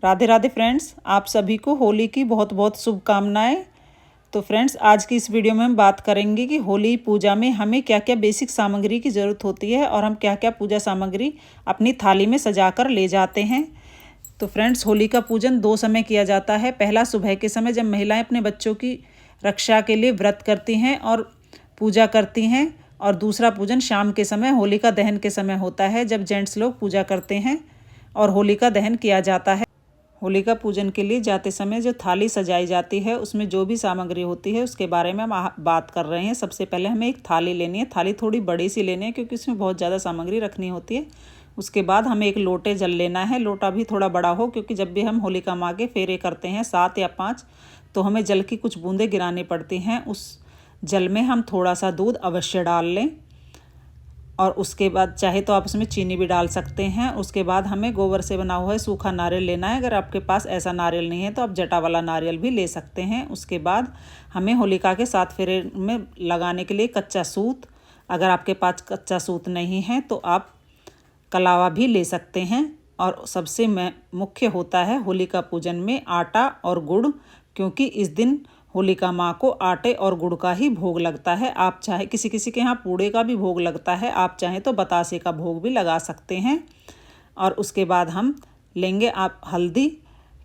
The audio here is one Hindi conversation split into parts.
राधे राधे फ्रेंड्स, आप सभी को होली की बहुत बहुत शुभकामनाएं। तो फ्रेंड्स, आज की इस वीडियो में हम बात करेंगे कि होली पूजा में हमें क्या क्या बेसिक सामग्री की ज़रूरत होती है और हम क्या क्या पूजा सामग्री अपनी थाली में सजा कर ले जाते हैं। तो फ्रेंड्स, होली का पूजन 2 समय किया जाता है। पहला सुबह के समय जब महिलाएं अपने बच्चों की रक्षा के लिए व्रत करती हैं और पूजा करती हैं, और दूसरा पूजन शाम के समय होलिका दहन के समय होता है, जब जेंट्स लोग पूजा करते हैं और होलिका दहन किया जाता है। होलिका पूजन के लिए जाते समय जो थाली सजाई जाती है उसमें जो भी सामग्री होती है उसके बारे में हम बात कर रहे हैं। सबसे पहले हमें एक थाली लेनी है। थाली थोड़ी बड़ी सी लेनी है क्योंकि इसमें बहुत ज़्यादा सामग्री रखनी होती है। उसके बाद हमें एक लोटे जल लेना है। लोटा भी थोड़ा बड़ा हो, क्योंकि जब भी हम होलिका माँ के फेरे करते हैं 7 या 5, तो हमें जल की कुछ बूंदें गिरानी पड़ती हैं। उस जल में हम थोड़ा सा दूध अवश्य डाल लें, और उसके बाद चाहे तो आप उसमें चीनी भी डाल सकते हैं। उसके बाद हमें गोबर से बना हुआ सूखा नारियल लेना है। अगर आपके पास ऐसा नारियल नहीं है तो आप जटा वाला नारियल भी ले सकते हैं। उसके बाद हमें होलिका के 7 फेरे में लगाने के लिए कच्चा सूत, अगर आपके पास कच्चा सूत नहीं है तो आप कलावा भी ले सकते हैं। और सबसे मुख्य होता है होलिका पूजन में आटा और गुड़, क्योंकि इस दिन होलिका माँ को आटे और गुड़ का ही भोग लगता है। आप चाहे किसी किसी के यहाँ पूड़े का भी भोग लगता है, आप चाहें तो बतासे का भोग भी लगा सकते हैं। और उसके बाद हम लेंगे आप हल्दी,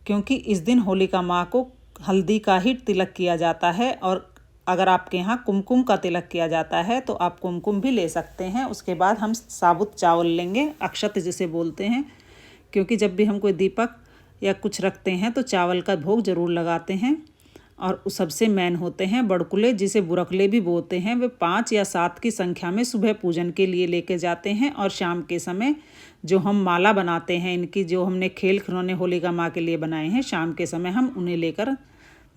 क्योंकि इस दिन होलिका माँ को हल्दी का ही तिलक किया जाता है। और अगर आपके यहाँ कुमकुम का तिलक किया जाता है तो आप कुमकुम भी ले सकते हैं। उसके बाद हम साबुत चावल लेंगे, अक्षत जिसे बोलते हैं, क्योंकि जब भी हम कोई दीपक या कुछ रखते हैं तो चावल का भोग ज़रूर लगाते हैं। और सबसे मेन होते हैं बड़कुले, जिसे बुरकले भी बोलते हैं। वे 5 या 7 की संख्या में सुबह पूजन के लिए लेके जाते हैं, और शाम के समय जो हम माला बनाते हैं इनकी, जो हमने खेल खिलौने होलिका माँ के लिए बनाए हैं, शाम के समय हम उन्हें लेकर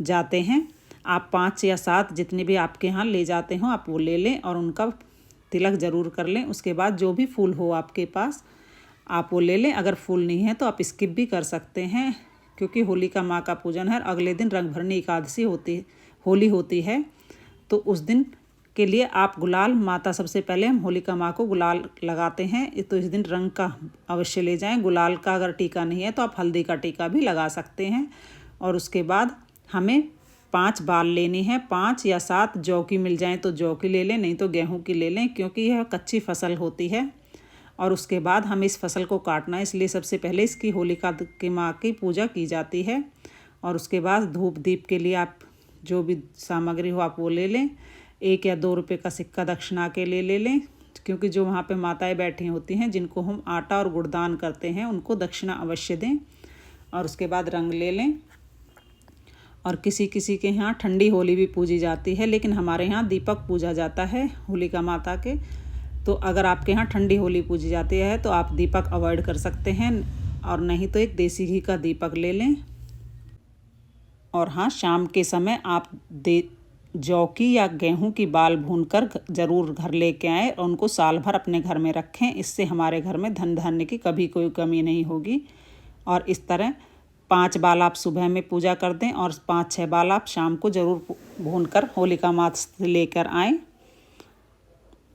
जाते हैं। आप 5 या 7 जितने भी आपके यहाँ ले जाते हो आप वो ले लें और उनका तिलक ज़रूर कर लें। उसके बाद जो भी फूल हो आपके पास आप वो ले लें। अगर फूल नहीं है तो आप स्किप भी कर सकते हैं, क्योंकि होलिका माँ का पूजन है। अगले दिन रंग भरनी एकादशी होली होती है, तो उस दिन के लिए आप गुलाल, माता सबसे पहले हम होलिका माँ को गुलाल लगाते हैं, तो इस दिन रंग का अवश्य ले जाएं। गुलाल का अगर टीका नहीं है तो आप हल्दी का टीका भी लगा सकते हैं। और उसके बाद हमें 5 बाल लेनी है। 5 या 7 जौ की मिल जाएँ तो जौ की ले लें, नहीं तो गेहूँ की ले लें, क्योंकि यह कच्ची फसल होती है। और उसके बाद हमें इस फसल को काटना है, इसलिए सबसे पहले इसकी होलिका की माँ की पूजा की जाती है। और उसके बाद धूप दीप के लिए आप जो भी सामग्री हो आप वो ले लें। 1 या 2 रुपये का सिक्का दक्षिणा के लिए ले लें, क्योंकि जो वहाँ पे माताएं बैठी होती हैं जिनको हम आटा और गुड़दान करते हैं उनको दक्षिणा अवश्य दें। और उसके बाद रंग ले लें। और किसी किसी के यहाँ ठंडी होली भी पूजी जाती है, लेकिन हमारे यहाँ दीपक पूजा जाता है होलिका माता के। तो अगर आपके यहाँ ठंडी होली पूजी जाती है तो आप दीपक अवॉइड कर सकते हैं, और नहीं तो एक देसी घी का दीपक ले लें। और हाँ, शाम के समय आप जौ की या गेहूं की बाल भूनकर ज़रूर घर लेके आएँ और उनको साल भर अपने घर में रखें। इससे हमारे घर में धन धान्य की कभी कोई कमी नहीं होगी। और इस तरह 5 बाल आप सुबह में पूजा कर दें और 5-6 बाल आप शाम को ज़रूर भूनकर होलिका माता से लेकर आएँ।